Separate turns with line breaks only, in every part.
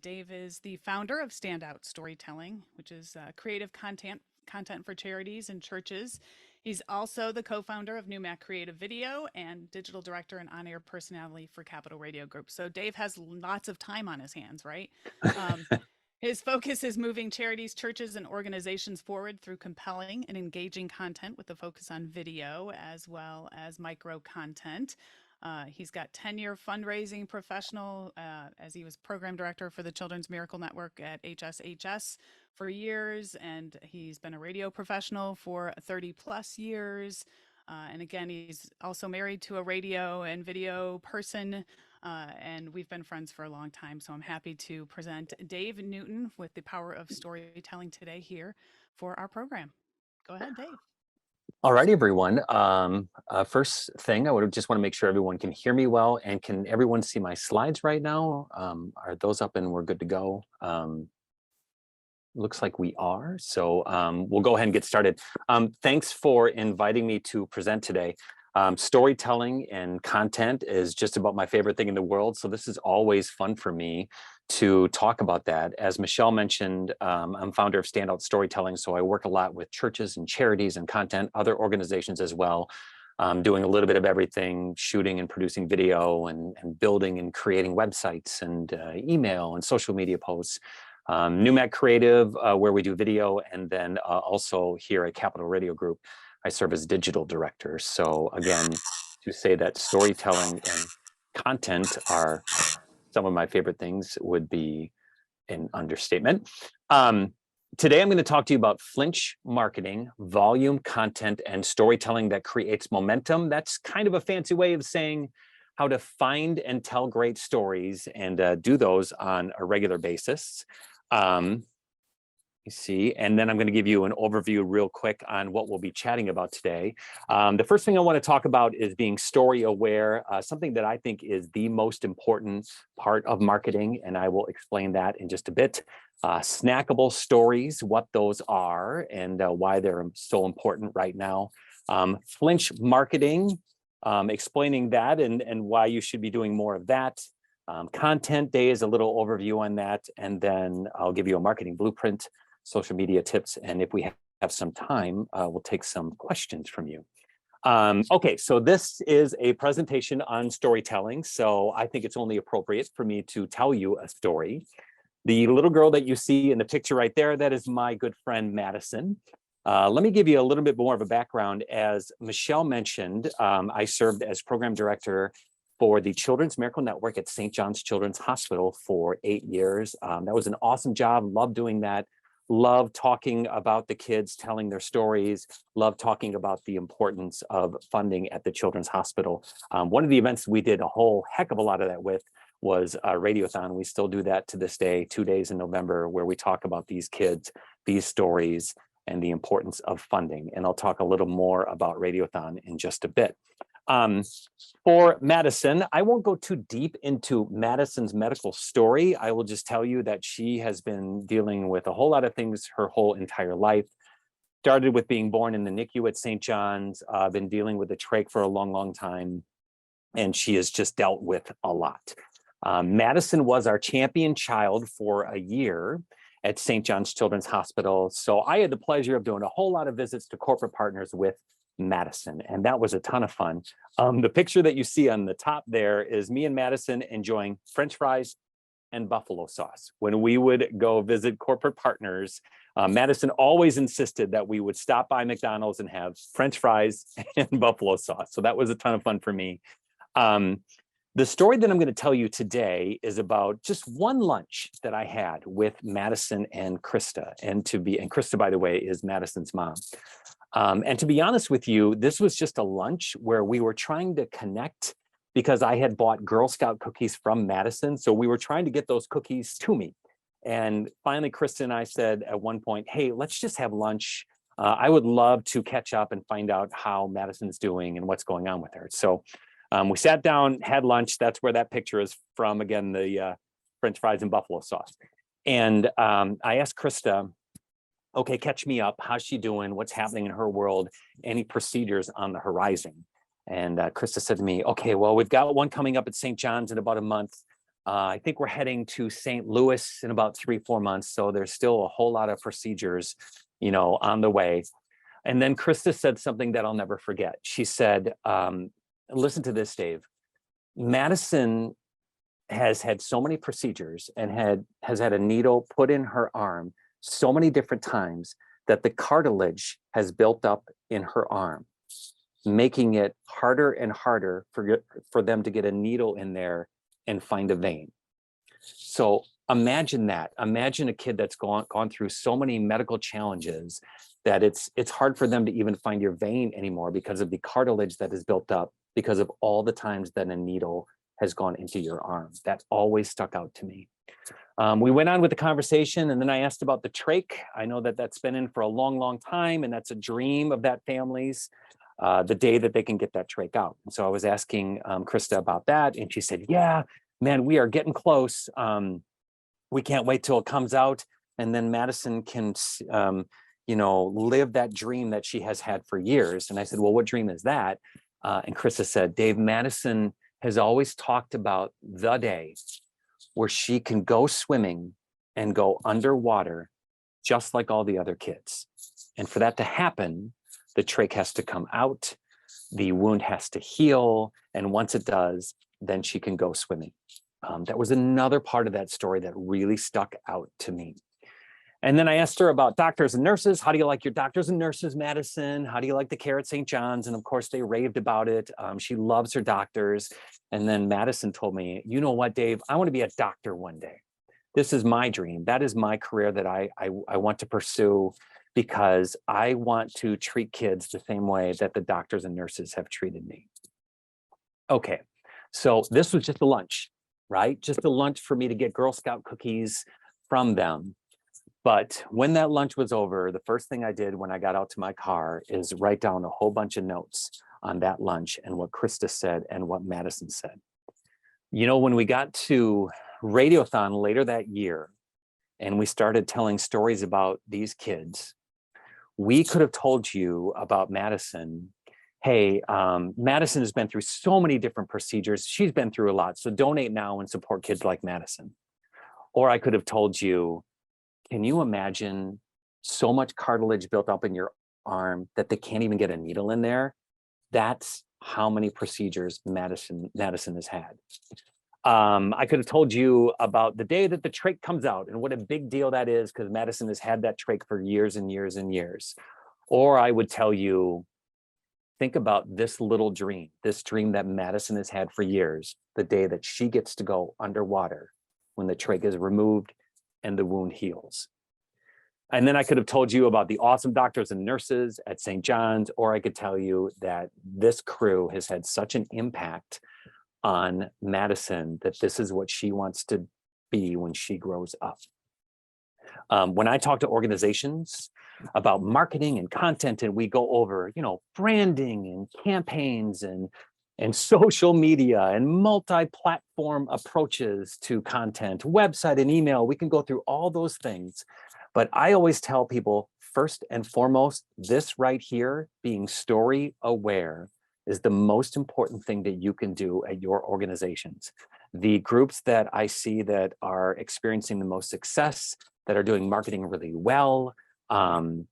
Dave is the founder of Standout Storytelling, which is creative content for charities and churches. He's also the co-founder of New Mac Creative Video and digital director and on-air personality for Capital Radio Group. So Dave has lots of time on his hands, right? Um, his focus is moving charities, churches, and organizations forward through compelling and engaging content with a focus on video as well as micro content. He's got 10-year fundraising professional as he was program director for the Children's Miracle Network at HSHS for years, and he's been a radio professional for 30 plus years. And again, he's also married to a radio and video person, and we've been friends for a long time. So I'm happy to present Dave Newton with the power of storytelling today here for our program. Go ahead, Dave.
All right, everyone. First thing, I would just want to make sure everyone can hear me well, and can everyone see my slides right now? Are those up and we're good to go? Looks like we are. So we'll go ahead and get started. Thanks for inviting me to present today. Storytelling and content is just about my favorite thing in the world. So this is always fun for me to talk about that. As Michelle mentioned, I'm founder of Standout Storytelling. So I work a lot with churches and charities and content, other organizations as well. Doing a little bit of everything, shooting and producing video and building and creating websites and email and social media posts. New Mac Creative, where we do video, and then also here at Capital Radio Group, I serve as digital director. So again, to say that storytelling and content are some of my favorite things would be an understatement. Today, I'm going to talk to you about flinch marketing, volume content, and storytelling that creates momentum. That's kind of a fancy way of saying how to find and tell great stories and do those on a regular basis. You see, and then I'm going to give you an overview real quick on what we'll be chatting about today. The first thing I want to talk about is being story aware, something that I think is the most important part of marketing, and I will explain that in just a bit. Snackable stories, what those are and why they're so important right now. Flinch marketing, explaining that and why you should be doing more of that. Content day is a little overview on that, and then I'll give you a marketing blueprint, social media tips, and if we have some time, we'll take some questions from you. Okay, so this is a presentation on storytelling, so I think it's only appropriate for me to tell you a story. The little girl that you see in the picture right there, that is my good friend Madison. Let me give you a little bit more of a background. As Michelle mentioned, I served as program director for the Children's Miracle Network at St. John's Children's Hospital for 8 years. That was an awesome job. Loved doing that. Love talking about the kids, telling their stories. Love talking about the importance of funding at the Children's Hospital. One of the events we did a whole heck of a lot of that with was a Radiothon. We still do that to this day, 2 days in November, where we talk about these kids, these stories, and the importance of funding. And I'll talk a little more about Radiothon in just a bit. For Madison, I won't go too deep into Madison's medical story. I will just tell you that she has been dealing with a whole lot of things her whole entire life. Started with being born in the NICU at St. John's, been dealing with the trach for a long, long time, and she has just dealt with a lot. Madison was our champion child for a year at St. John's Children's Hospital. So I had the pleasure of doing a whole lot of visits to corporate partners with Madison, and that was a ton of fun. The picture that you see on the top there is me and Madison enjoying French fries and buffalo sauce. When we would go visit corporate partners, Madison always insisted that we would stop by McDonald's and have French fries and buffalo sauce. So that was a ton of fun for me. The story that I'm going to tell you today is about just one lunch that I had with Madison and Krista. And Krista, by the way, is Madison's mom. And to be honest with you, this was just a lunch where we were trying to connect because I had bought Girl Scout cookies from Madison. So we were trying to get those cookies to me. And finally, Krista and I said at one point, hey, let's just have lunch. I would love to catch up and find out how Madison's doing and what's going on with her. So we sat down, had lunch. That's where that picture is from. Again, the French fries and buffalo sauce. And I asked Krista, okay, catch me up. How's she doing? What's happening in her world? Any procedures on the horizon? And Krista said to me, okay, well, we've got one coming up at St. John's in about a month. I think we're heading to St. Louis in about 3-4 months. So there's still a whole lot of procedures, on the way. And then Krista said something that I'll never forget. She said, listen to this, Dave. Madison has had so many procedures and has had a needle put in her arm so many different times that the cartilage has built up in her arm, making it harder and harder for them to get a needle in there and find a vein. So imagine that. Imagine a kid that's gone through so many medical challenges that it's hard for them to even find your vein anymore because of the cartilage that is built up because of all the times that a needle has gone into your arm. That always stuck out to me. We went on with the conversation, and then I asked about the trach. I know that that's been in for a long, long time, and that's a dream of that family's, the day that they can get that trach out. And so I was asking Krista about that, and she said, yeah, man, we are getting close. We can't wait till it comes out, and then Madison can, live that dream that she has had for years. And I said, well, what dream is that? And Krista said, Dave, Madison has always talked about the day where she can go swimming and go underwater just like all the other kids. And for that to happen, the trach has to come out, the wound has to heal, and once it does, then she can go swimming. That was another part of that story that really stuck out to me. And then I asked her about doctors and nurses. How do you like your doctors and nurses, Madison? How do you like the care at St. John's? And of course, they raved about it. She loves her doctors. And then Madison told me, you know what, Dave, I want to be a doctor one day. This is my dream. That is my career that I want to pursue because I want to treat kids the same way that the doctors and nurses have treated me. Okay, so this was just a lunch, right? Just a lunch for me to get Girl Scout cookies from them. But when that lunch was over, the first thing I did when I got out to my car is write down a whole bunch of notes on that lunch and what Krista said and what Madison said. When we got to Radiothon later that year and we started telling stories about these kids, we could have told you about Madison. Hey, Madison has been through so many different procedures. She's been through a lot. So donate now and support kids like Madison. Or I could have told you, can you imagine so much cartilage built up in your arm that they can't even get a needle in there? That's how many procedures Madison has had. I could have told you about the day that the trach comes out and what a big deal that is because Madison has had that trach for years and years and years. Or I would tell you, think about this little dream, this dream that Madison has had for years, the day that she gets to go underwater when the trach is removed and the wound heals. And then I could have told you about the awesome doctors and nurses at St. John's, or I could tell you that this crew has had such an impact on Madison that this is what she wants to be when she grows up. When I talk to organizations about marketing and content, and we go over, branding and campaigns and social media and multi-platform approaches to content, website and email, we can go through all those things. But I always tell people, first and foremost, this right here, being story aware, is the most important thing that you can do at your organizations. The groups that I see that are experiencing the most success, that are doing marketing really well,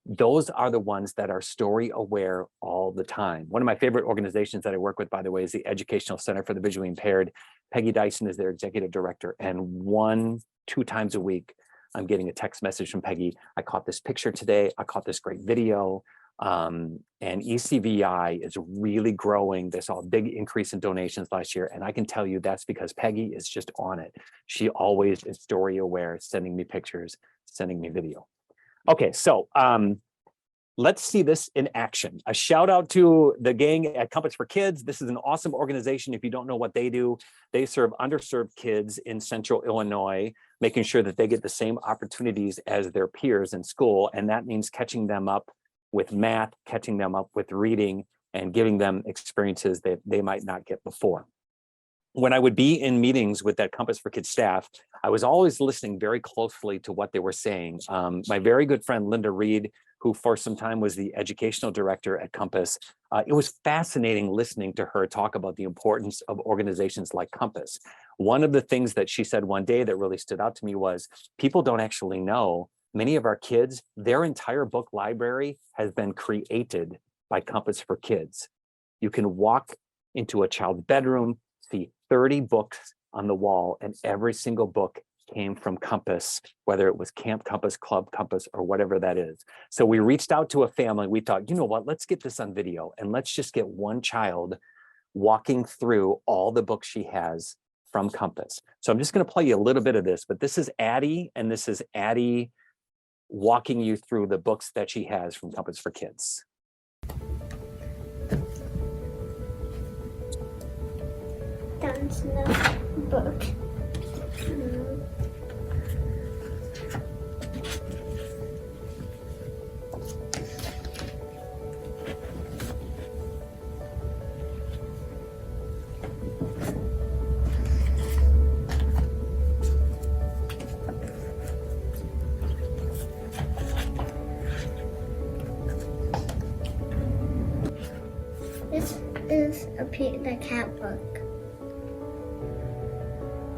those are the ones that are story aware all the time. One of my favorite organizations that I work with, by the way, is the Educational Center for the Visually Impaired. Peggy Dyson is their executive director, and 1-2 times a week, I'm getting a text message from Peggy. I caught this picture today. I caught this great video. And ECVI is really growing. They saw a big increase in donations last year. And I can tell you that's because Peggy is just on it. She always is story aware, sending me pictures, sending me video. Okay, so let's see this in action. A shout out to the gang at Compass for Kids. This is an awesome organization. If you don't know what they do, they serve underserved kids in Central Illinois, making sure that they get the same opportunities as their peers in school. And that means catching them up with math, catching them up with reading, and giving them experiences that they might not get before. When I would be in meetings with that Compass for Kids staff, I was always listening very closely to what they were saying. My very good friend, Linda Reed, who for some time was the educational director at Compass. It was fascinating listening to her talk about the importance of organizations like Compass. One of the things that she said one day that really stood out to me was, people don't actually know, many of our kids, their entire book library has been created by Compass for Kids. You can walk into a child's bedroom, see 30 books on the wall, and every single book came from Compass, whether it was Camp Compass, Club Compass, or whatever that is. So we reached out to a family. We thought, you know what, let's get this on video and let's just get one child walking through all the books she has from Compass. So I'm just going to play you a little bit of this, but this is Addie, and this is Addie walking you through the books that she has from Compass for Kids.
That's the book. This is a Peter Cat book.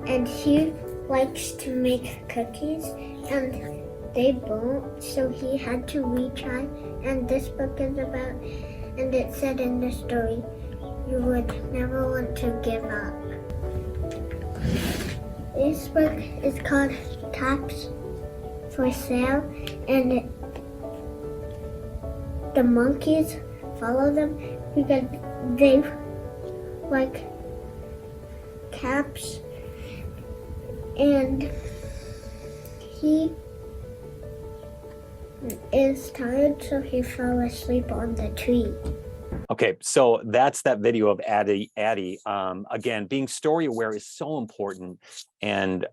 And he likes to make cookies, and they won't, so he had to retry. And this book is about, and it said in the story, you would never want to give up. This book is called Tops for Sale, and the monkeys follow them because they like caps. And he is tired, so he fell asleep on the tree.
Okay, so that's that video of Addie. Again, being story aware is so important. And,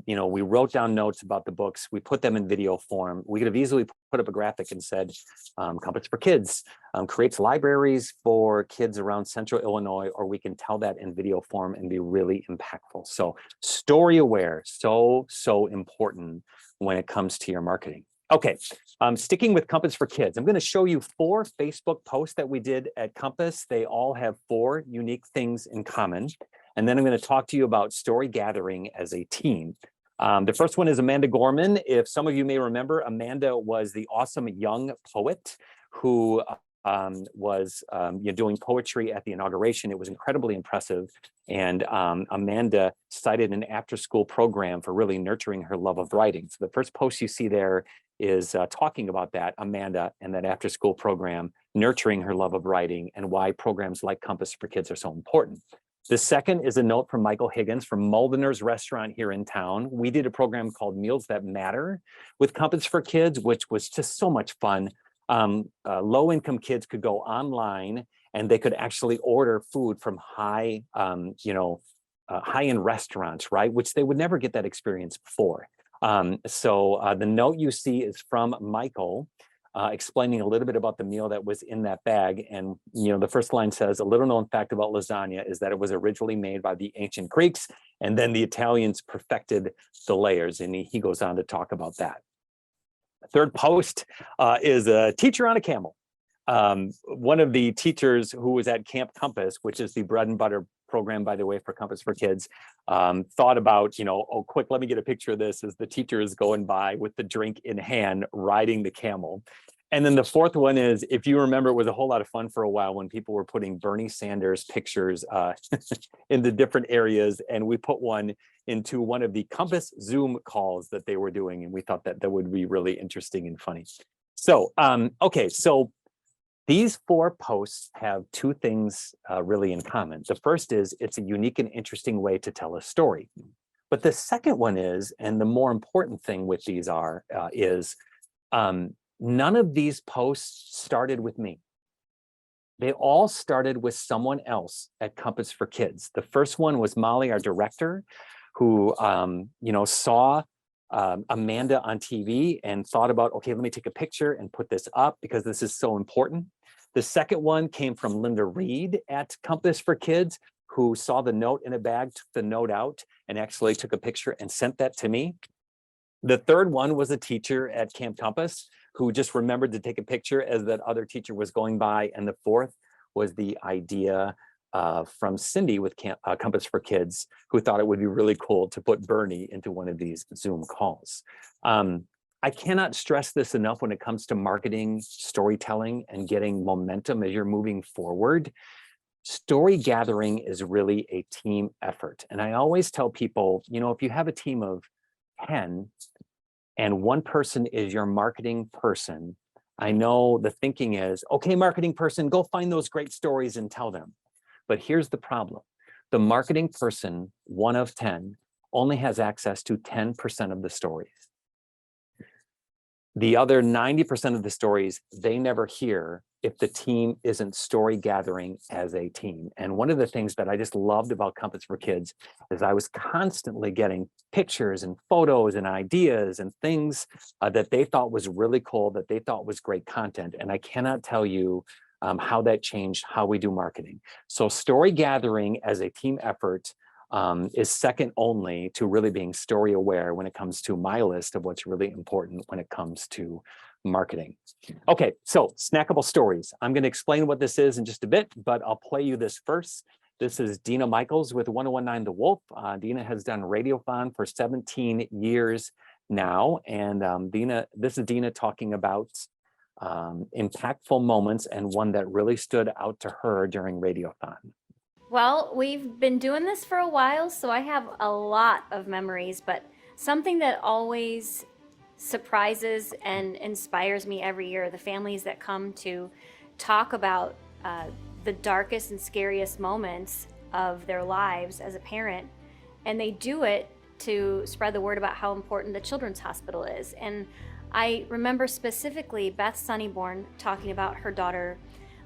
you know, we wrote down notes about the books. We put them in video form. We could have easily put up a graphic and said, Compass for Kids creates libraries for kids around Central Illinois, or we can tell that in video form and be really impactful. So story aware, so important when it comes to your marketing. Okay, sticking with Compass for Kids, I'm going to show you 4 Facebook posts that we did at Compass. They all have 4 unique things in common. And then I'm going to talk to you about story gathering as a team. The first one is Amanda Gorman. If some of you may remember, Amanda was the awesome young poet who was doing poetry at the inauguration. It was incredibly impressive. And Amanda cited an after-school program for really nurturing her love of writing. So the first post you see there is talking about that, Amanda, and that after-school program, nurturing her love of writing, and why programs like Compass for Kids are so important. The second is a note from Michael Higgins from Muldener's Restaurant here in town. We did a program called Meals That Matter with Compass for Kids, which was just so much fun. Low-income kids could go online and they could actually order food from high-end restaurants, right? Which they would never get that experience before. So the note you see is from Michael, explaining a little bit about the meal that was in that bag. And, you know, the first line says, a little known fact about lasagna is that it was originally made by the ancient Greeks, and then the Italians perfected the layers. And he goes on to talk about that. Third post is a teacher on a camel. One of the teachers who was at Camp Compass, which is the bread and butter program, by the way, for Compass for Kids, thought about, you know, oh, quick, let me get a picture of this as the teacher is going by with the drink in hand, riding the camel. And then the fourth one is, if you remember, it was a whole lot of fun for a while when people were putting Bernie Sanders pictures into different areas. And we put one into one of the Compass Zoom calls that they were doing. And we thought that that would be really interesting and funny. So, okay, so these 4 posts have 2 things really in common. The first is it's a unique and interesting way to tell a story. But the second one is, and the more important thing with these is none of these posts started with me. They all started with someone else at Compass for Kids. The first one was Molly, our director, who saw Amanda on TV and thought about, okay, let me take a picture and put this up because this is so important. The second one came from Linda Reed at Compass for Kids, who saw the note in a bag, took the note out, and actually took a picture and sent that to me. The third one was a teacher at Camp Compass who just remembered to take a picture as that other teacher was going by. And the fourth was the idea from Cindy with Compass for Kids, who thought it would be really cool to put Bernie into one of these Zoom calls. I cannot stress this enough when it comes to marketing, storytelling, and getting momentum as you're moving forward. Story gathering is really a team effort. And I always tell people, you know, if you have a team of 10 and one person is your marketing person, I know the thinking is, okay, marketing person, go find those great stories and tell them. But here's the problem. The marketing person, 1 of 10, only has access to 10% of the stories. The other 90% of the stories they never hear if the team isn't story gathering as a team. And one of the things that I just loved about Compass for Kids is I was constantly getting pictures and photos and ideas and things that they thought was really cool, that they thought was great content. And I cannot tell you how that changed how we do marketing. So story gathering as a team effort is second only to really being story aware when it comes to my list of what's really important when it comes to marketing. Okay, so snackable stories. I'm going to explain what this is in just a bit, but I'll play you this first. This is Dina Michaels with 1019 The Wolf. Dina has done Radiothon for 17 years now. And this is Dina talking about impactful moments and one that really stood out to her during Radiothon.
Well, we've been doing this for a while, so I have a lot of memories, but something that always surprises and inspires me every year, the families that come to talk about the darkest and scariest moments of their lives as a parent, and they do it to spread the word about how important the Children's Hospital is. And I remember specifically Beth Sunnyborn talking about her daughter,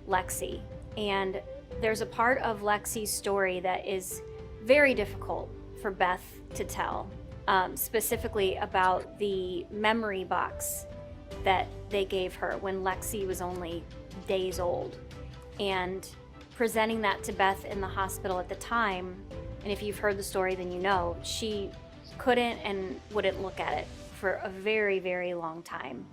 Lexi, and there's a part of Lexi's story that is very difficult for Beth to tell, specifically about the memory box that they gave her when Lexi was only days old. And presenting that to Beth in the hospital at the time, and if you've heard the story, then you know, she couldn't and wouldn't look at it for a very, very long time.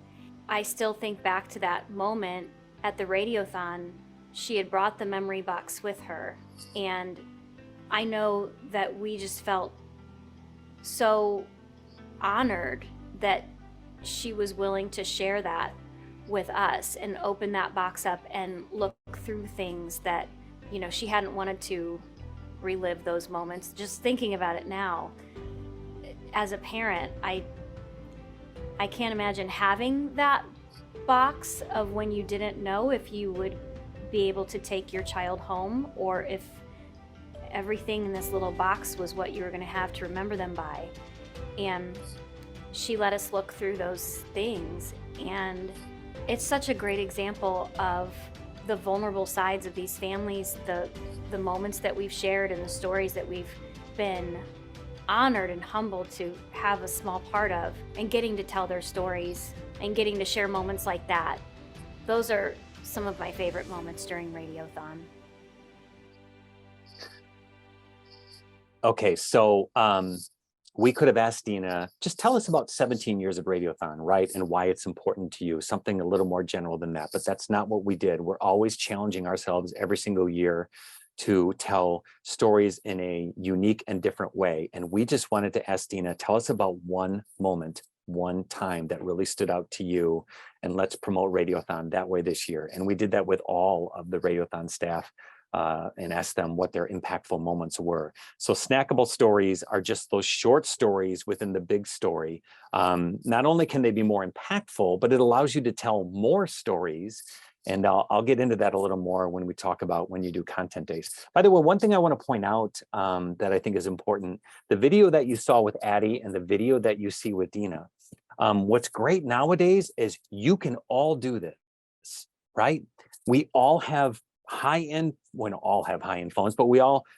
I still think back to that moment at the Radiothon. She had brought the memory box with her, and I know that we just felt so honored that she was willing to share that with us and open that box up and look through things that, you know, she hadn't wanted to relive those moments. Just thinking about it now, as a parent, I can't imagine having that box of when you didn't know if you would be able to take your child home, or if everything in this little box was what you were going to have to remember them by. And she let us look through those things, and it's such a great example of the vulnerable sides of these families, the moments that we've shared and the stories that we've been honored and humbled to have a small part of, and getting to tell their stories and getting to share moments like that. Those are some of my favorite moments during Radiothon.
Okay, so we could have asked Dina, just tell us about 17 years of Radiothon, right? And why it's important to you, something a little more general than that, but that's not what we did. We're always challenging ourselves every single year to tell stories in a unique and different way. And we just wanted to ask Dina, tell us about one moment, one time that really stood out to you, and let's promote Radiothon that way this year. And we did that with all of the Radiothon staff and asked them what their impactful moments were. So snackable stories are just those short stories within the big story. Not only can they be more impactful, but it allows you to tell more stories. And I'll get into that a little more when we talk about when you do content days. By the way, one thing I want to point out that I think is important, the video that you saw with Addie and the video that you see with Dina, what's great nowadays is you can all do this, right? We all have high-end, we don't all have high-end phones, but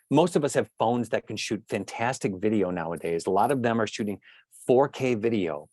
most of us have phones that can shoot fantastic video nowadays. A lot of them are shooting 4K video.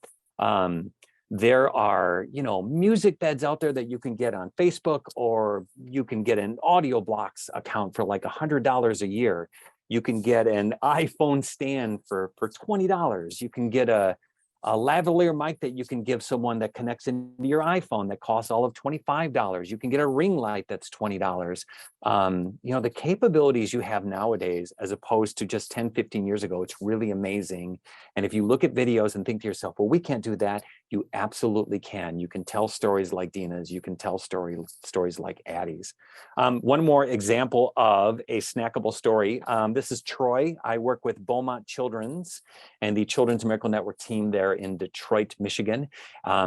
There are, music beds out there that you can get on Facebook, or you can get an Audio Blocks account for like $100 a year. You can get an iPhone stand for $20. You can get a a lavalier mic that you can give someone that connects into your iPhone that costs all of $25. You can get a ring light that's $20. The capabilities you have nowadays, as opposed to just 10, 15 years ago, it's really amazing. And if you look at videos and think to yourself, well, we can't do that, you absolutely can. You can tell stories like Dina's, you can tell stories like Addie's. One more example of a snackable story. This is Troy. I work with Beaumont Children's and the Children's Miracle Network team there in Detroit, Michigan.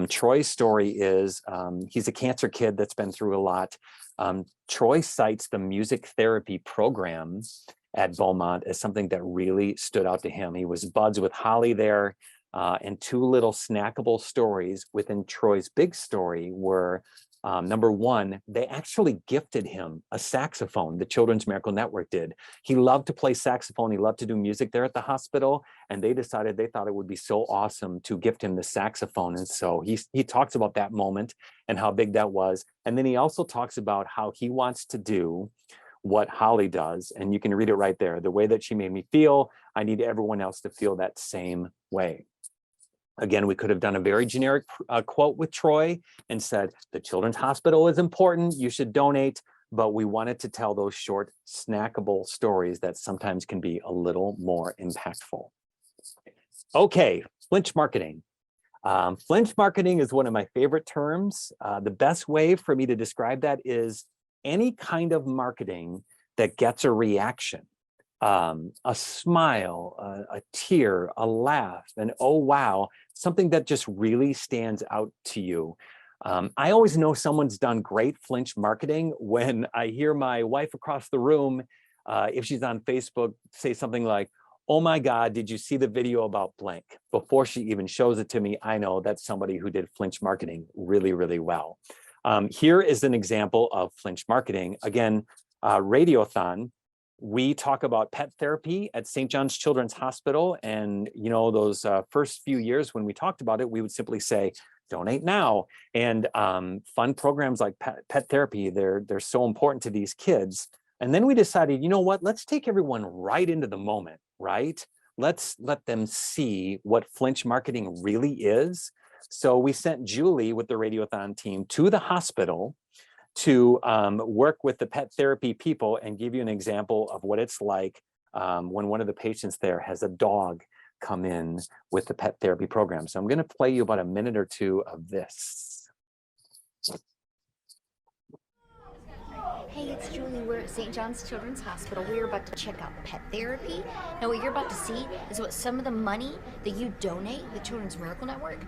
Troy's story is, he's a cancer kid that's been through a lot. Troy cites the music therapy program at Beaumont as something that really stood out to him. He was buds with Holly there, and two little snackable stories within Troy's big story were, number one, they actually gifted him a saxophone. The Children's Miracle Network did. He loved to play saxophone. He loved to do music there at the hospital. And they decided they thought it would be so awesome to gift him the saxophone. And so he talks about that moment and how big that was. And then he also talks about how he wants to do what Holly does. And you can read it right there. The way that she made me feel, I need everyone else to feel that same way. Again, we could have done a very generic quote with Troy and said, the Children's Hospital is important, you should donate, but we wanted to tell those short, snackable stories that sometimes can be a little more impactful. Okay, flinch marketing. Flinch marketing is one of my favorite terms. The best way for me to describe that is any kind of marketing that gets a reaction. A smile, a tear, a laugh, and oh wow, something that just really stands out to you. I always know someone's done great flinch marketing when I hear my wife across the room, if she's on Facebook, say something like, oh my God, did you see the video about blank? Before she even shows it to me, I know that's somebody who did flinch marketing really, really well. Here is an example of flinch marketing. Again, Radiothon. We talk about pet therapy at St. John's Children's Hospital. And, those first few years when we talked about it, we would simply say, donate now. And fun programs like pet therapy, they're so important to these kids. And then we decided, you know what, let's take everyone right into the moment, right? Let's let them see what flinch marketing really is. So we sent Julie with the Radiothon team to the hospital to work with the pet therapy people and give you an example of what it's like when one of the patients there has a dog come in with the pet therapy program. So I'm going to play you about a minute or two of this.
Hey, it's Julie. We're at St. John's Children's Hospital. We're about to check out pet therapy. Now, what you're about to see is what some of the money that you donate, the Children's Miracle Network,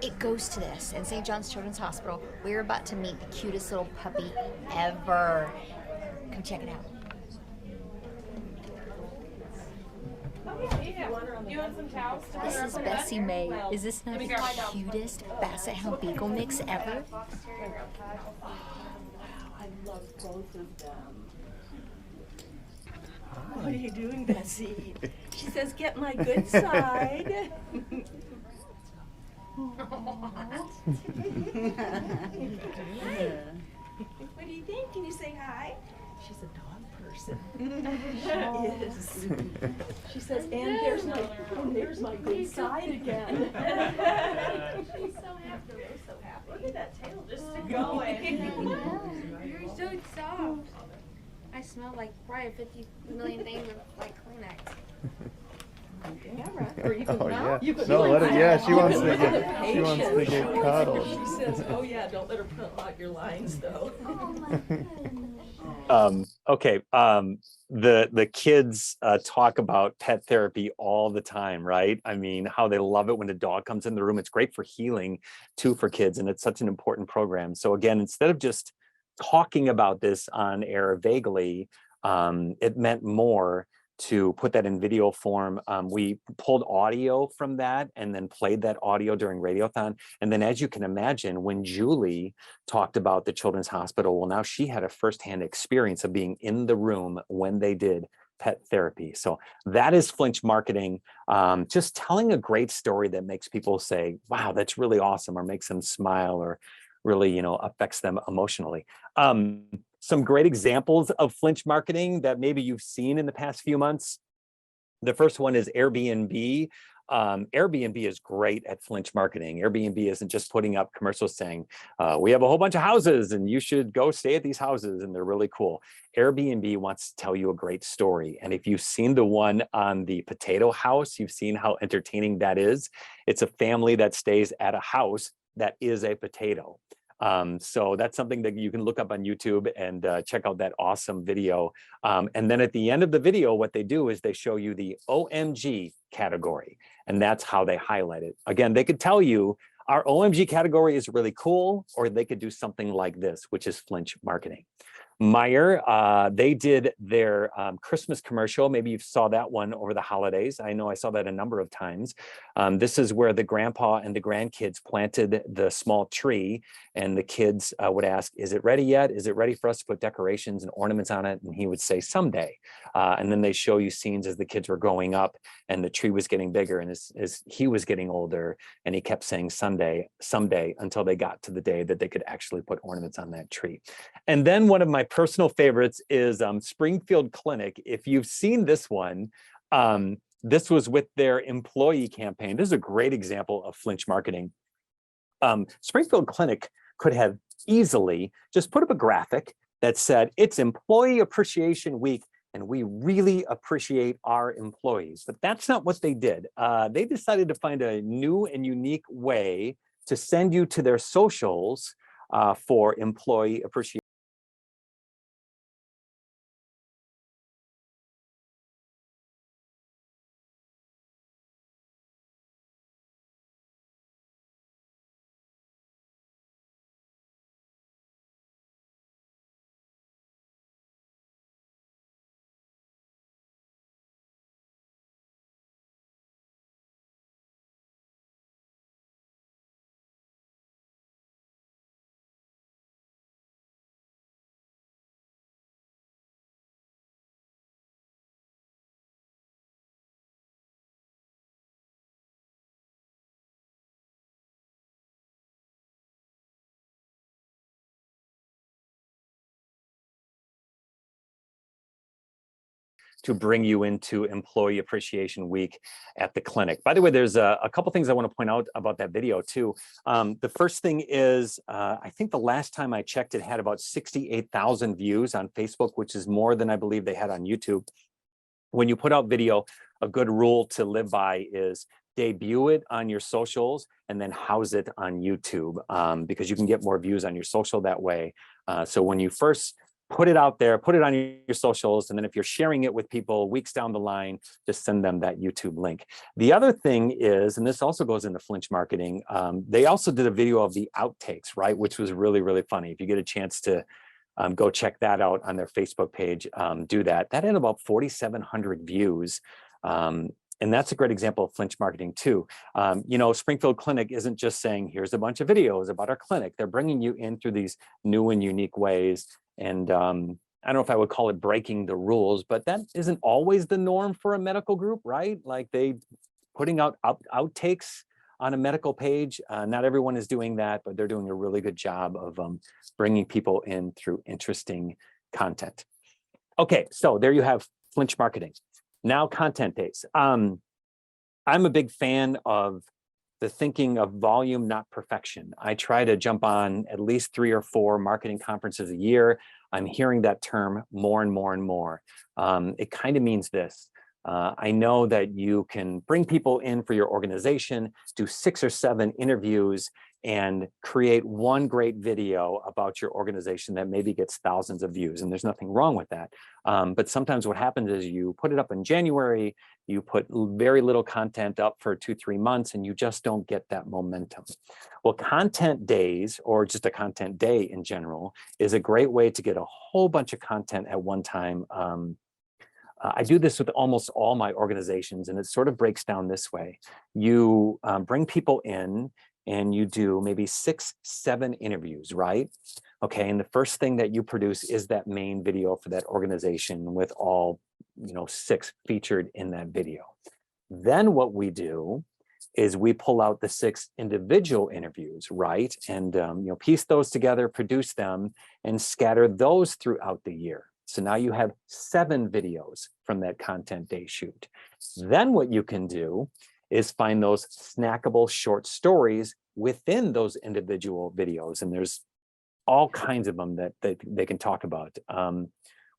it goes to this. In St. John's Children's Hospital, we're about to meet the cutest little puppy ever. Come check it out.
You want some towels?
This is Bessie May. Is this not the cutest Basset Hound Beagle mix ever?
I love both of them. What are you doing, Bessie? She says, get my good side. What do you think? Can you say hi? She's a dog person. She is. She says, and there's my good side again. She's so happy. We're so happy. Look at that tail just going.
You're so soft. I smell like probably 50 million things of like Kleenex.
Or you can,
yeah.
You can
No, let it. Yeah, she wants to
look at the
get. She wants to
patient.
get cuddled.
She says, "Oh yeah, don't let her pull out your lines, though."
Oh my goodness.
Okay. The kids talk about pet therapy all the time, right? I mean, how they love it when a dog comes in the room. It's great for healing too for kids, and it's such an important program. So again, instead of just talking about this on air vaguely, it meant more to put that in video form. We pulled audio from that and then played that audio during Radiothon. And then, as you can imagine, when Julie talked about the Children's Hospital, well, now she had a firsthand experience of being in the room when they did pet therapy. So that is flinch marketing, just telling a great story that makes people say, wow, that's really awesome, or makes them smile, or really, affects them emotionally. Some great examples of flinch marketing that maybe you've seen in the past few months. The first one is Airbnb. Airbnb is great at flinch marketing. Airbnb isn't just putting up commercials saying, we have a whole bunch of houses and you should go stay at these houses and they're really cool. Airbnb wants to tell you a great story. And if you've seen the one on the potato house, you've seen how entertaining that is. It's a family that stays at a house that is a potato. So that's something that you can look up on YouTube and check out that awesome video. And then at the end of the video, what they do is they show you the OMG category, and that's how they highlight it. Again, they could tell you our OMG category is really cool, or they could do something like this, which is flinch marketing. Meyer, they did their Christmas commercial. Maybe you saw that one over the holidays. I know I saw that a number of times. This is where the grandpa and the grandkids planted the small tree, and the kids would ask, is it ready yet? Is it ready for us to put decorations and ornaments on it? And he would say, someday. And then they show you scenes as the kids were growing up and the tree was getting bigger, and as he was getting older, and he kept saying someday, someday, until they got to the day that they could actually put ornaments on that tree. And then one of my personal favorites is Springfield Clinic. If you've seen this one, this was with their employee campaign. This is a great example of flinch marketing. Springfield Clinic could have easily just put up a graphic that said, it's Employee Appreciation Week, and we really appreciate our employees. But that's not what they did. They decided to find a new and unique way to send you to their socials for employee appreciation. To bring you into Employee Appreciation Week at the clinic. By the way, there's a couple things I want to point out about that video too. The first thing is, I think the last time I checked, it had about 68,000 views on Facebook, which is more than I believe they had on YouTube. When you put out video, a good rule to live by is debut it on your socials and then house it on YouTube, because you can get more views on your social that way. So when you first put it out there, put it on your socials, and then if you're sharing it with people weeks down the line, just send them that YouTube link. The other thing is, and this also goes into flinch marketing, they also did a video of the outtakes, right? Which was really, really funny. If you get a chance to go check that out on their Facebook page, do that. That had about 4,700 views. And that's a great example of flinch marketing too. You know, Springfield Clinic isn't just saying, here's a bunch of videos about our clinic. They're bringing you in through these new and unique ways. And I don't know if I would call it breaking the rules, but that isn't always the norm for a medical group, right? Like they putting out outtakes on a medical page. Not everyone is doing that, but they're doing a really good job of bringing people in through interesting content. Okay, so there you have flinch marketing. Now content days. I'm a big fan of the thinking of volume, not perfection. I try to jump on at least 3 or 4 marketing conferences a year. I'm hearing that term more and more and more. It kind of means this. I know that you can bring people in for your organization, do 6 or 7 interviews, and create one great video about your organization that maybe gets thousands of views. And there's nothing wrong with that. But sometimes what happens is you put it up in January, you put very little content up for 2-3 months, and you just don't get that momentum. Well, content days, or just a content day in general, is a great way to get a whole bunch of content at one time. I do this with almost all my organizations, and it sort of breaks down this way. You bring people in and you do maybe 6-7 interviews, right? Okay, and the first thing that you produce is that main video for that organization with all, 6 featured in that video. Then what we do is we pull out the 6 individual interviews, right? And piece those together, produce them, and scatter those throughout the year. So now you have 7 videos from that content day shoot. Then what you can do is find those snackable short stories within those individual videos. And there's all kinds of them that they can talk about.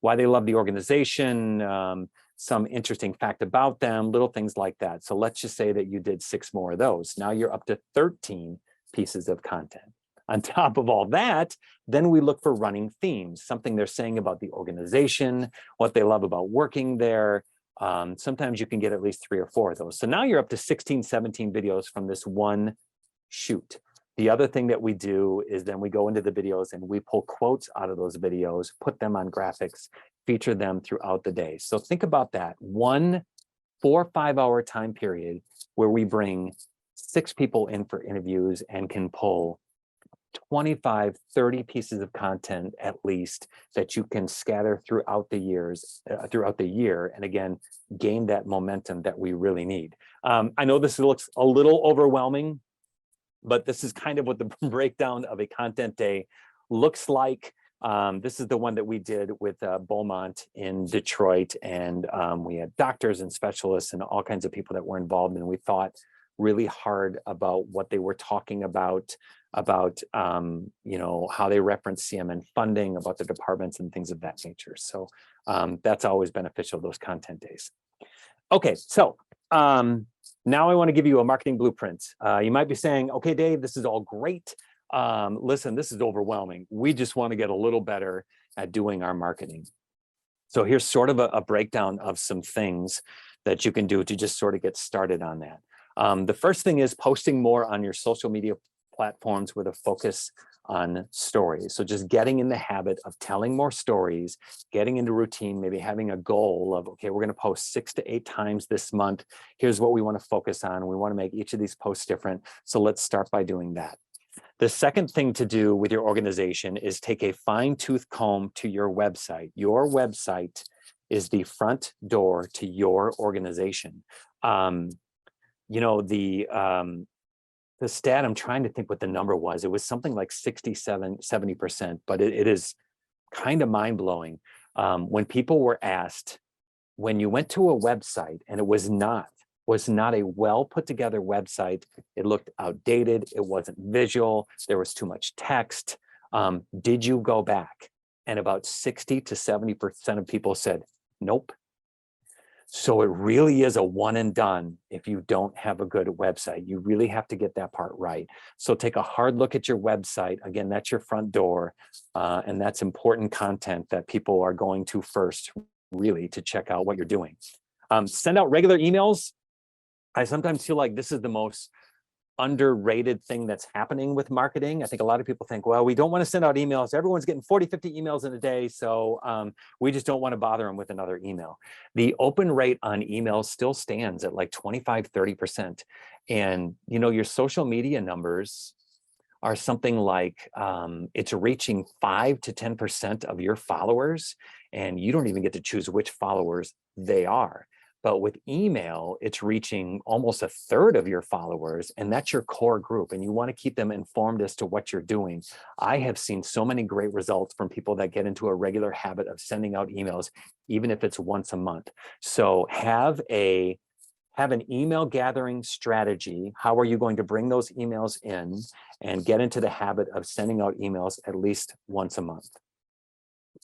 Why they love the organization, some interesting fact about them, little things like that. So let's just say that you did 6 more of those. Now you're up to 13 pieces of content. On top of all that, then we look for running themes, something they're saying about the organization, what they love about working there. Sometimes you can get at least 3 or 4 of those. So now you're up to 16, 17 videos from this one shoot. The other thing that we do is then we go into the videos and we pull quotes out of those videos, put them on graphics, feature them throughout the day. So think about that. 1 4 or 5 hour time period where we bring 6 people in for interviews and can pull 25, 30 pieces of content at least that you can scatter throughout the year, and again, gain that momentum that we really need. I know this looks a little overwhelming, but this is kind of what the breakdown of a content day looks like. This is the one that we did with Beaumont in Detroit, and we had doctors and specialists and all kinds of people that were involved, and we thought really hard about what they were talking about you know, how they reference CMN funding, about the departments and things of that nature. So that's always beneficial, those content days. Okay, so now I want to give you a marketing blueprint. You might be saying, okay, Dave, this is all great. Listen, this is overwhelming. We just want to get a little better at doing our marketing. So here's sort of a breakdown of some things that you can do to just sort of get started on that. The first thing is posting more on your social media platforms with a focus on stories. So just getting in the habit of telling more stories, getting into routine, maybe having a goal of, okay, we're going to post 6 to 8 times this month. Here's what we want to focus on. We want to make each of these posts different. So let's start by doing that. The second thing to do with your organization is take a fine-tooth comb to your website. Your website is the front door to your organization. You know, the stat, I'm trying to think what the number was. It was something like 70%, but it is kind of mind-blowing. When people were asked, when you went to a website and it was not a well put together website, it looked outdated, it wasn't visual, there was too much text, did you go back? And about 60 to 70% of people said, nope. So it really is a one and done if you don't have a good website. You really have to get that part right. So take a hard look at your website. Again, that's your front door, and that's important content that people are going to first, really, to check out what you're doing. Send out regular emails. I sometimes feel like this is the most underrated thing that's happening with marketing. I think a lot of people think, well, we don't want to send out emails. Everyone's getting 40, 50 emails in a day. So we just don't want to bother them with another email. The open rate on emails still stands at like 25, 30%. And, you know, your social media numbers are something like it's reaching 5 to 10% of your followers. And you don't even get to choose which followers they are. But with email, it's reaching almost 1/3 of your followers, and that's your core group. And you want to keep them informed as to what you're doing. I have seen so many great results from people that get into a regular habit of sending out emails, even if it's once a month. So have an email gathering strategy. How are you going to bring those emails in and get into the habit of sending out emails at least once a month?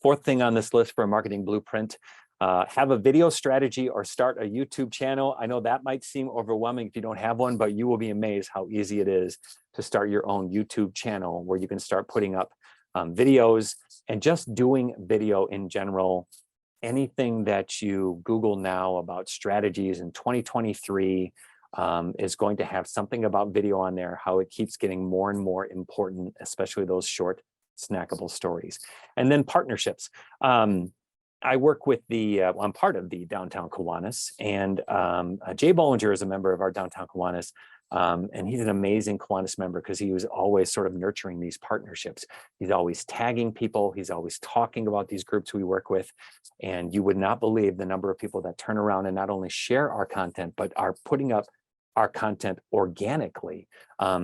Fourth thing on this list for a marketing blueprint, have a video strategy or start a YouTube channel. I know that might seem overwhelming if you don't have one, but you will be amazed how easy it is to start your own YouTube channel where you can start putting up videos and just doing video in general. Anything that you Google now about strategies in 2023 is going to have something about video on there, how it keeps getting more and more important, especially those short snackable stories. And then partnerships. I work with I'm part of the Downtown Kiwanis, and Jay Bollinger is a member of our Downtown Kiwanis, and he's an amazing Kiwanis member because he was always sort of nurturing these partnerships. He's always tagging people. He's always talking about these groups we work with, and you would not believe the number of people that turn around and not only share our content, but are putting up our content organically.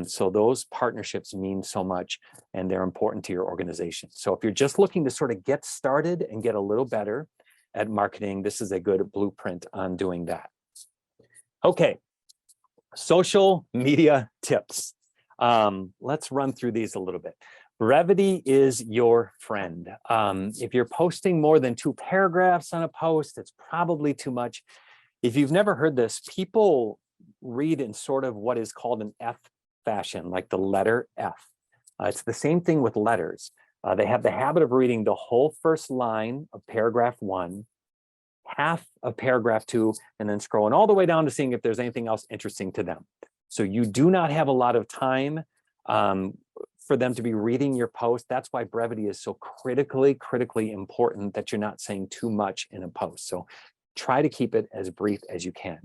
So those partnerships mean so much, and they're important to your organization. So if you're just looking to sort of get started and get a little better at marketing, this is a good blueprint on doing that. Okay, Social media tips. Let's run through these a little bit. Brevity is your friend. If you're posting more than 2 paragraphs on a post, it's probably too much. If you've never heard this, people read in sort of what is called an F fashion, like the letter F. It's the same thing with letters. They have the habit of reading the whole first line of paragraph 1, half of paragraph 2, and then scrolling all the way down to seeing if there's anything else interesting to them. So you do not have a lot of time for them to be reading your post. That's why brevity is so critically important, that you're not saying too much in a post. So try to keep it as brief as you can.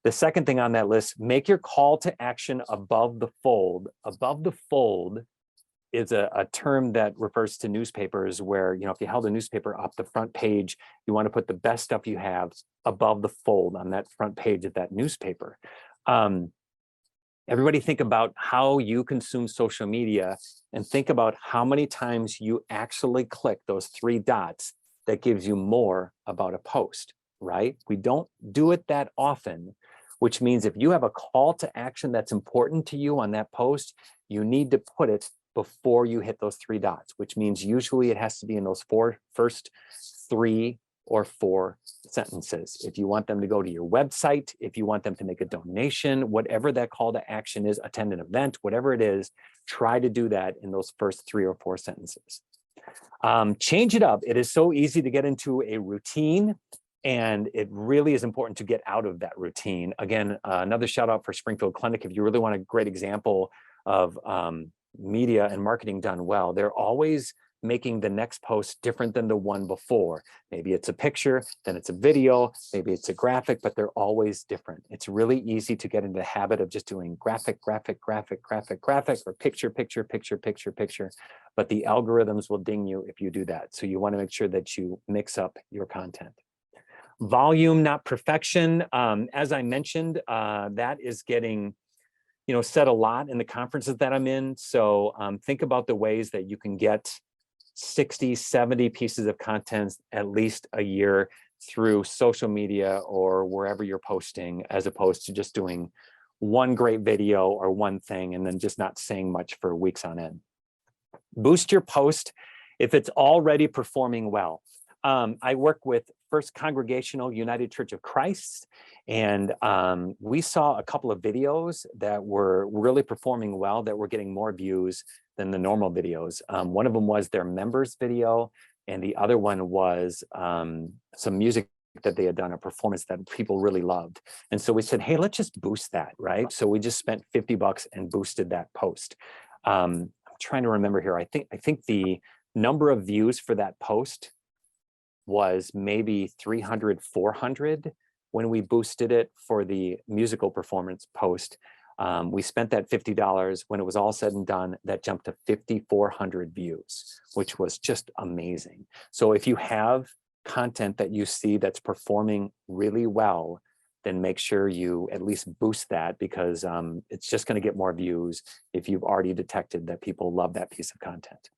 The second thing on that list, make your call to action above the fold. Above the fold is a term that refers to newspapers where, you know, if you held a newspaper up the front page, you want to put the best stuff you have above the fold on that front page of that newspaper. Everybody think about how you consume social media and think about how many times you actually click those 3 dots that gives you more about a post, right? We don't do it that often, which means if you have a call to action that's important to you on that post, you need to put it before you hit those 3 dots, which means usually it has to be in those first 3 or 4 sentences. If you want them to go to your website, if you want them to make a donation, whatever that call to action is, attend an event, whatever it is, try to do that in those first 3 or 4 sentences. Change it up. It is so easy to get into a routine, and it really is important to get out of that routine. Again, another shout out for Springfield Clinic. If you really want a great example of media and marketing done well, they're always making the next post different than the one before. Maybe it's a picture, then it's a video, maybe it's a graphic, but they're always different. It's really easy to get into the habit of just doing graphic, or picture, but the algorithms will ding you if you do that. So you want to make sure that you mix up your content. Volume, not perfection. As I mentioned, that is getting said a lot in the conferences that I'm in. So think about the ways that you can get 60, 70 pieces of content at least a year through social media or wherever you're posting, as opposed to just doing one great video or one thing and then just not saying much for weeks on end. Boost your post if it's already performing well. I work with First Congregational United Church of Christ, and we saw a couple of videos that were really performing well, that were getting more views than the normal videos. One of them was their members video, and the other one was some music that they had done, a performance that people really loved. And so we said, hey, let's just boost that, right? So we just spent $50 and boosted that post. I'm trying to remember here. I think the number of views for that post was maybe 300, 400 when we boosted it for the musical performance post. We spent that $50. When it was all said and done, that jumped to 5,400 views, which was just amazing. So if you have content that you see that's performing really well, then make sure you at least boost that, because it's just going to get more views if you've already detected that people love that piece of content.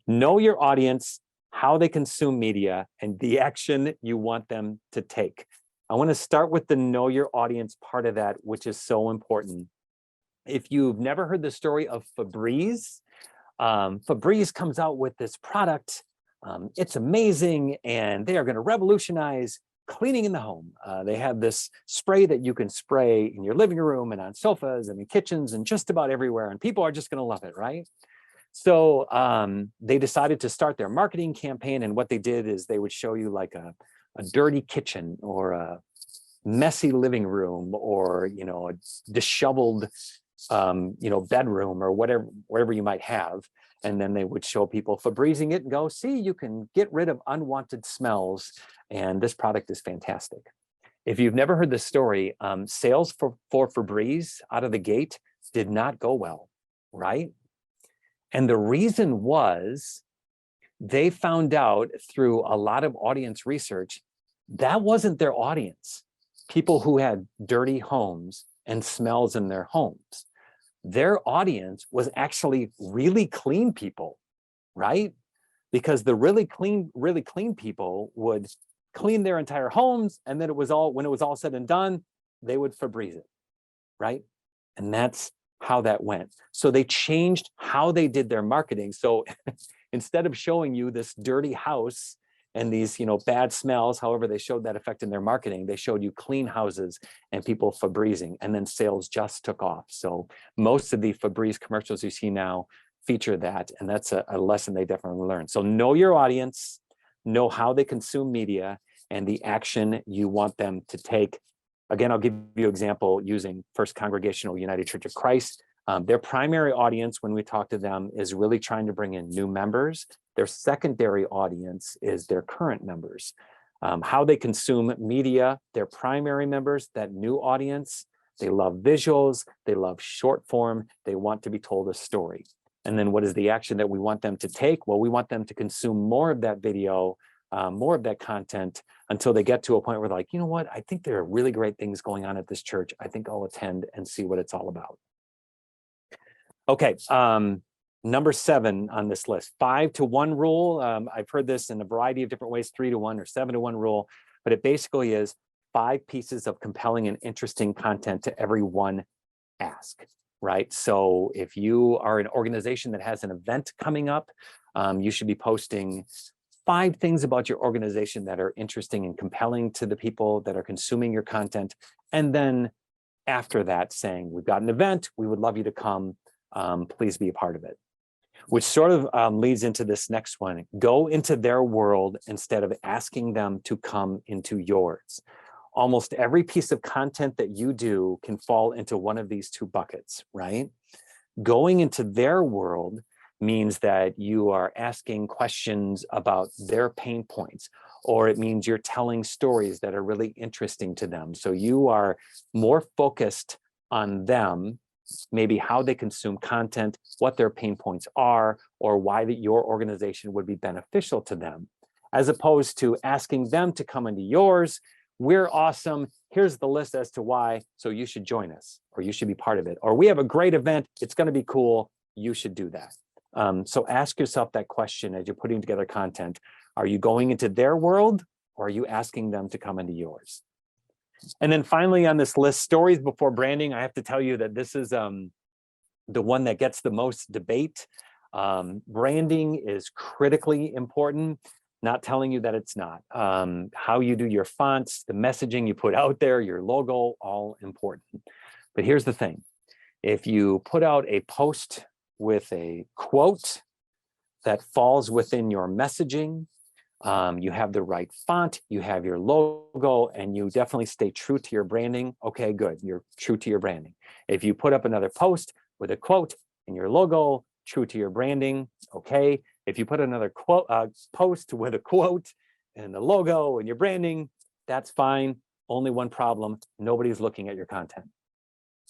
Know your audience, how they consume media, and the action you want them to take. I want to start with the know your audience part of that, which is so important. If you've never heard the story of Febreze, Febreze comes out with this product. It's amazing, and they are going to revolutionize cleaning in the home. They have this spray that you can spray in your living room and on sofas and in kitchens and just about everywhere, and people are just going to love it, right? So they decided to start their marketing campaign, and what they did is they would show you like a dirty kitchen or a messy living room, or a disheveled bedroom, or wherever you might have, and then they would show people Febrezing it and go, see, you can get rid of unwanted smells, and this product is fantastic. If you've never heard the story, sales for Febreze out of the gate did not go well, right? And the reason was they found out through a lot of audience research that wasn't their audience, people who had dirty homes and smells in their homes. Their audience was actually really clean people, right? Because the really clean people would clean their entire homes, and then when it was all said and done, they would Febreze it. right? And that's how that went. So they changed how they did their marketing. So instead of showing you this dirty house and these, bad smells, however they showed that effect in their marketing, they showed you clean houses and people Febrezing, and then sales just took off. So most of the Febreze commercials you see now feature that, and that's a lesson they definitely learned. So know your audience, know how they consume media, and the action you want them to take. Again, I'll give you an example using First Congregational United Church of Christ. Their primary audience, when we talk to them, is really trying to bring in new members. Their secondary audience is their current members. How they consume media, their primary members, that new audience, they love visuals, they love short form, they want to be told a story. And then what is the action that we want them to take? Well, we want them to consume more of that video, more of that content, until they get to a point where they're like, you know what, I think there are really great things going on at this church. I think I'll attend and see what it's all about. Okay, number 7 on this list, 5-to-1 rule. I've heard this in a variety of different ways, 3-to-1 or 7-to-1 rule, but it basically is 5 pieces of compelling and interesting content to every one ask, right? So if you are an organization that has an event coming up, you should be posting 5 things about your organization that are interesting and compelling to the people that are consuming your content. And then after that saying, we've got an event, we would love you to come, please be a part of it. Which sort of leads into this next one. Go into their world instead of asking them to come into yours. Almost every piece of content that you do can fall into one of these 2 buckets, right? Going into their world means that you are asking questions about their pain points, or it means you're telling stories that are really interesting to them. So you are more focused on them, maybe how they consume content, what their pain points are, or why that your organization would be beneficial to them, as opposed to asking them to come into yours. We're awesome. Here's the list as to why, so you should join us, or you should be part of it. Or we have a great event. It's going to be cool. You should do that. So ask yourself that question as you're putting together content. Are you going into their world, or are you asking them to come into yours? And then finally on this list, stories before branding. I have to tell you that this is the one that gets the most debate. Branding is critically important. Not telling you that it's not. How you do your fonts, the messaging you put out there, your logo, all important. But here's the thing. If you put out a post with a quote that falls within your messaging, you have the right font, you have your logo, and you definitely stay true to your branding, okay, good, you're true to your branding. If you put up another post with a quote and your logo, true to your branding, okay. If you put another post with a quote and the logo and your branding, that's fine. Only one problem, nobody's looking at your content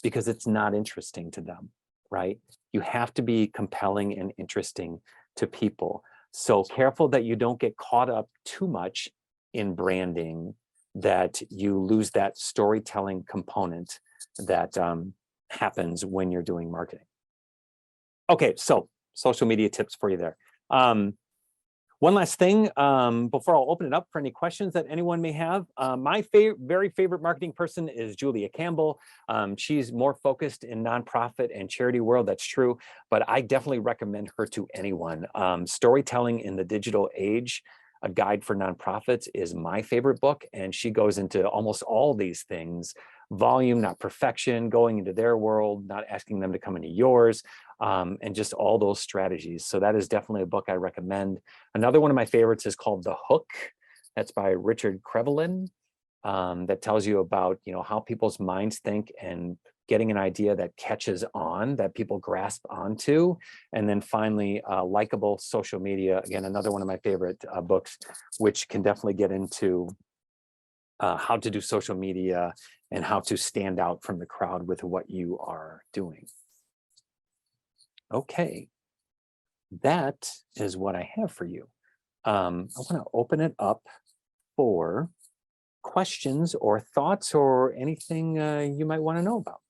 because it's not interesting to them, right? You have to be compelling and interesting to people. So careful that you don't get caught up too much in branding, that you lose that storytelling component that happens when you're doing marketing. Okay, so social media tips for you there. One last thing before I'll open it up for any questions that anyone may have. My very favorite marketing person is Julia Campbell. She's more focused in nonprofit and charity world, that's true, but I definitely recommend her to anyone. Storytelling in the Digital Age, A Guide for Nonprofits is my favorite book, and she goes into almost all these things. Volume, not perfection, going into their world, not asking them to come into yours, and just all those strategies. So that is definitely a book I recommend. Another one of my favorites is called The Hook. That's by Richard Krevelin. That tells you about, how people's minds think and getting an idea that catches on, that people grasp onto. And then finally, Likeable Social Media. Again, another one of my favorite books, which can definitely get into how to do social media and how to stand out from the crowd with what you are doing. Okay, that is what I have for you. I want to open it up for questions or thoughts or anything you might want to know about.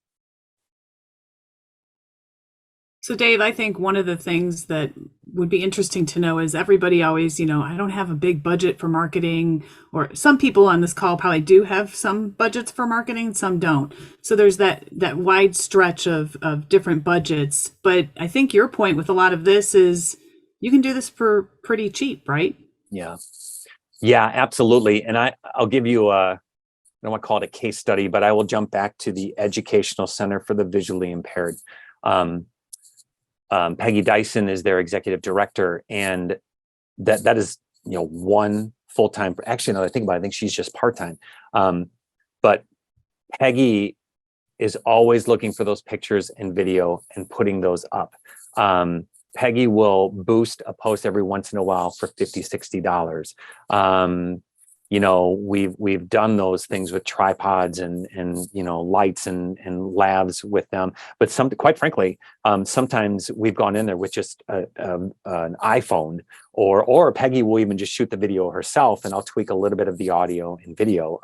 So Dave, I think one of the things that would be interesting to know is everybody always, I don't have a big budget for marketing, or some people on this call probably do have some budgets for marketing, some don't. So there's that wide stretch of different budgets. But I think your point with a lot of this is you can do this for pretty cheap, right?
Yeah. Yeah, absolutely. And I'll give you I don't want to call it a case study, but I will jump back to the Educational Center for the Visually Impaired. Peggy Dyson is their executive director, and that is one full-time. Actually, now that I think about it, I think she's just part-time. But Peggy is always looking for those pictures and video and putting those up. Peggy will boost a post every once in a while for $50, $60. We've done those things with tripods and lights and lavs with them. But quite frankly, sometimes we've gone in there with just an iPhone, or Peggy will even just shoot the video herself, and I'll tweak a little bit of the audio and video.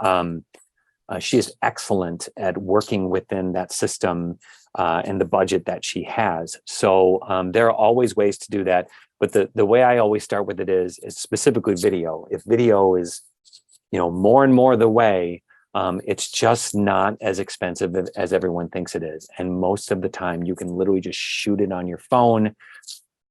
She is excellent at working within that system and the budget that she has. So there are always ways to do that. But the way I always start with it is specifically video. If video is more and more the way, it's just not as expensive as everyone thinks it is. And most of the time you can literally just shoot it on your phone.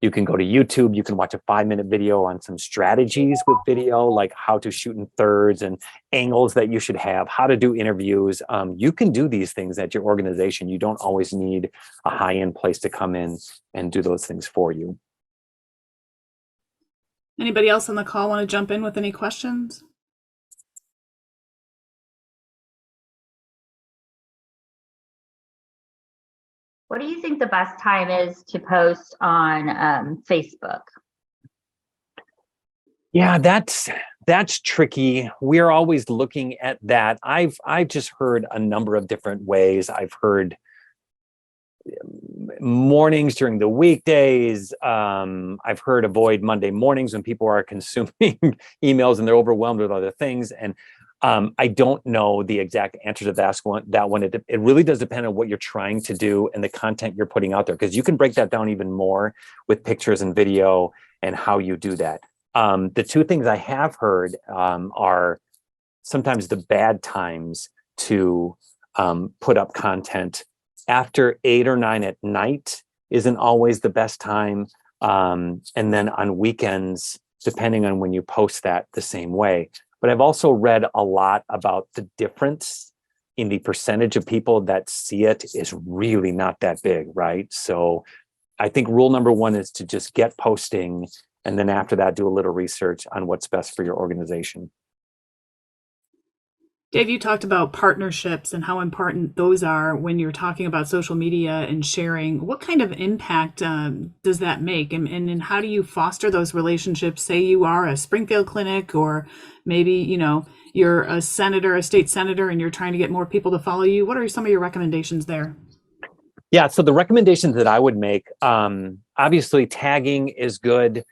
You can go to YouTube, you can watch a 5-minute video on some strategies with video, like how to shoot in thirds and angles that you should have, how to do interviews. You can do these things at your organization. You don't always need a high-end place to come in and do those things for you.
Anybody else on the call want to jump in with any questions?
What do you think the best time is to post on Facebook?
Yeah, that's tricky. We're always looking at that. I've just heard a number of different ways. I've heard mornings during the weekdays. I've heard avoid Monday mornings when people are consuming emails and they're overwhelmed with other things. And I don't know the exact answer to that one. It really does depend on what you're trying to do and the content you're putting out there, because you can break that down even more with pictures and video and how you do that. The two things I have heard are sometimes the bad times to put up content. After 8 or 9 at night isn't always the best time. And then on weekends, depending on when you post that, the same way. But I've also read a lot about the difference in the percentage of people that see it is really not that big, right? So I think rule number one is to just get posting, and then after that, do a little research on what's best for your organization.
Dave, you talked about partnerships and how important those are when you're talking about social media and sharing. What kind of impact does that make? And how do you foster those relationships? Say you are a Springfield clinic, or maybe, you're a senator, a state senator, and you're trying to get more people to follow you. What are some of your recommendations there?
Yeah, so the recommendations that I would make, obviously tagging is good.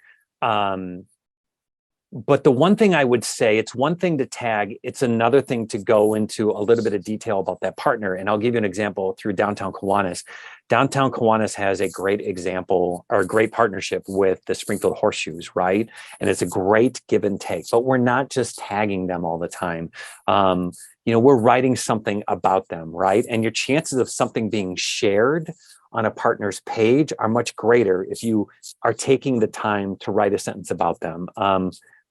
But the one thing I would say, it's one thing to tag, it's another thing to go into a little bit of detail about that partner. And I'll give you an example through Downtown Kiwanis. Downtown Kiwanis has a great example, or a great partnership with the Springfield Horseshoes, right? And it's a great give and take, but we're not just tagging them all the time. We're writing something about them, right? And your chances of something being shared on a partner's page are much greater if you are taking the time to write a sentence about them.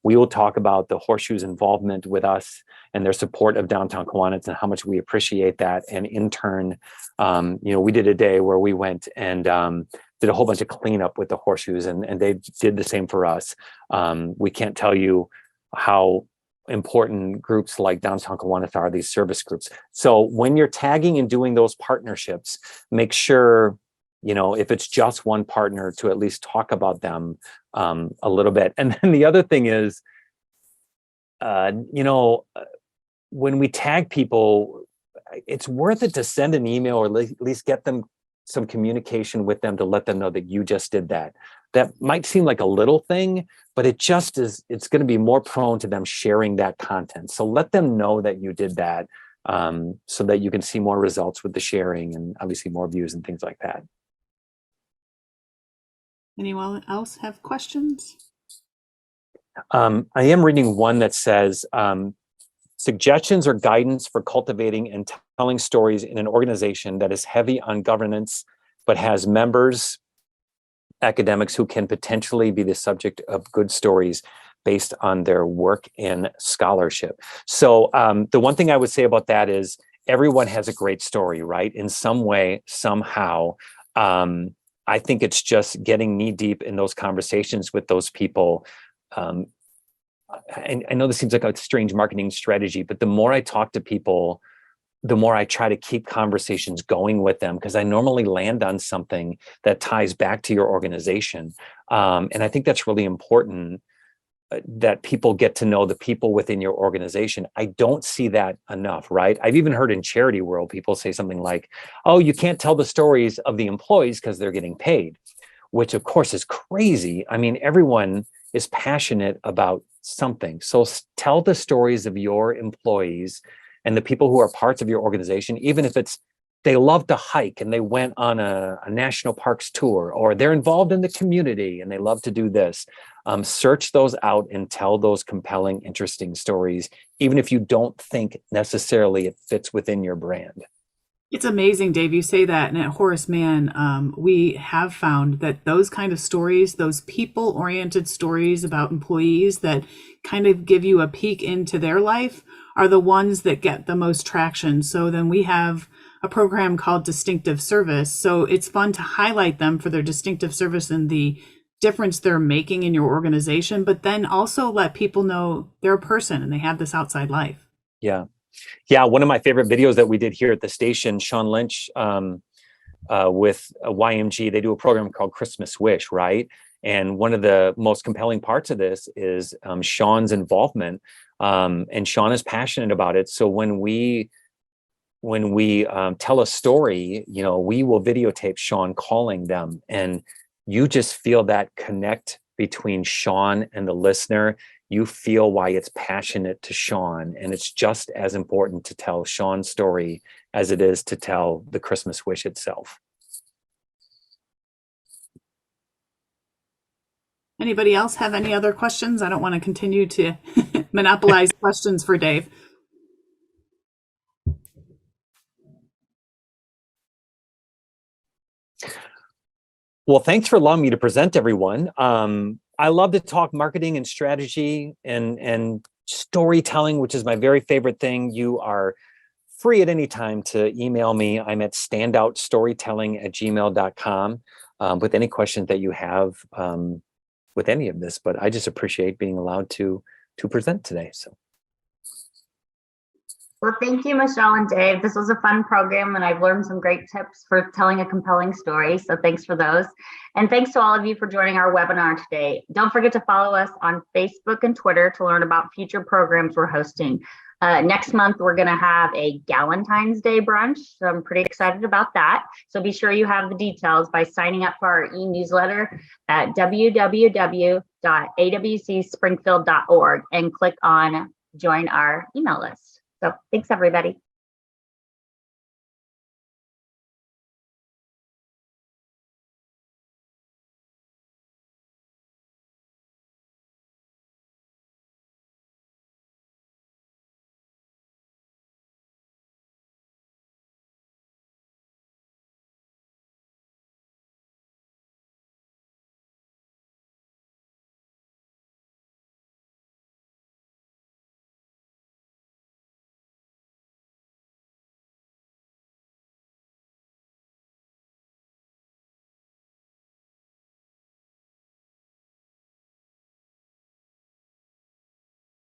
We will talk about the Horseshoes' involvement with us and their support of Downtown Kiwanis and how much we appreciate that. And in turn, we did a day where we went and did a whole bunch of cleanup with the Horseshoes, and they did the same for us. We can't tell you how important groups like Downtown Kiwanis are, these service groups. So when you're tagging and doing those partnerships, make sure, if it's just one partner, to at least talk about them a little bit. And then the other thing is, when we tag people, it's worth it to send an email, or at least get them some communication with them to let them know that you just did that. That might seem like a little thing, but it just is, it's going to be more prone to them sharing that content. So let them know that you did that, so that you can see more results with the sharing and obviously more views and things like that.
Anyone else have questions?
I am reading one that says, suggestions or guidance for cultivating and telling stories in an organization that is heavy on governance, but has members, academics who can potentially be the subject of good stories based on their work in scholarship. So the one thing I would say about that is everyone has a great story, right? In some way, somehow. I think it's just getting knee deep in those conversations with those people. I know this seems like a strange marketing strategy, but the more I talk to people, the more I try to keep conversations going with them, because I normally land on something that ties back to your organization. And I think that's really important, that people get to know the people within your organization. I don't see that enough, right? I've even heard in charity world, people say something like, oh, you can't tell the stories of the employees because they're getting paid, which of course is crazy. I mean, everyone is passionate about something. So tell the stories of your employees and the people who are parts of your organization, even if it's they love to hike and they went on a national parks tour, or they're involved in the community and they love to do this. Search those out and tell those compelling, interesting stories, even if you don't think necessarily it fits within your brand.
It's amazing, Dave, you say that. And at Horace Mann, we have found that those kind of stories, those people-oriented stories about employees that kind of give you a peek into their life, are the ones that get the most traction. So then we have a program called Distinctive Service. So it's fun to highlight them for their distinctive service and the difference they're making in your organization, but then also let people know they're a person and they have this outside life.
Yeah. Yeah, one of my favorite videos that we did here at the station, Sean Lynch with YMG, they do a program called Christmas Wish, right? And one of the most compelling parts of this is Sean's involvement, and Sean is passionate about it. So when we tell a story, you know, we will videotape Sean calling them, and you just feel that connect between Sean and the listener. You feel why it's passionate to Sean, and it's just as important to tell Sean's story as it is to tell the Christmas Wish itself.
Anybody else have any other questions? I don't want to continue to monopolize questions for Dave.
Well, thanks for allowing me to present, everyone. I love to talk marketing and strategy and storytelling, which is my very favorite thing. You are free at any time to email me. I'm at standoutstorytelling@gmail.com with any questions that you have with any of this. But I just appreciate being allowed to present today. So.
Well, thank you, Michelle and Dave. This was a fun program, and I've learned some great tips for telling a compelling story. So thanks for those. And thanks to all of you for joining our webinar today. Don't forget to follow us on Facebook and Twitter to learn about future programs we're hosting. Next month, we're going to have a Galentine's Day brunch. So I'm pretty excited about that. So be sure you have the details by signing up for our e-newsletter at www.awcspringfield.org and click on join our email list. So thanks, everybody.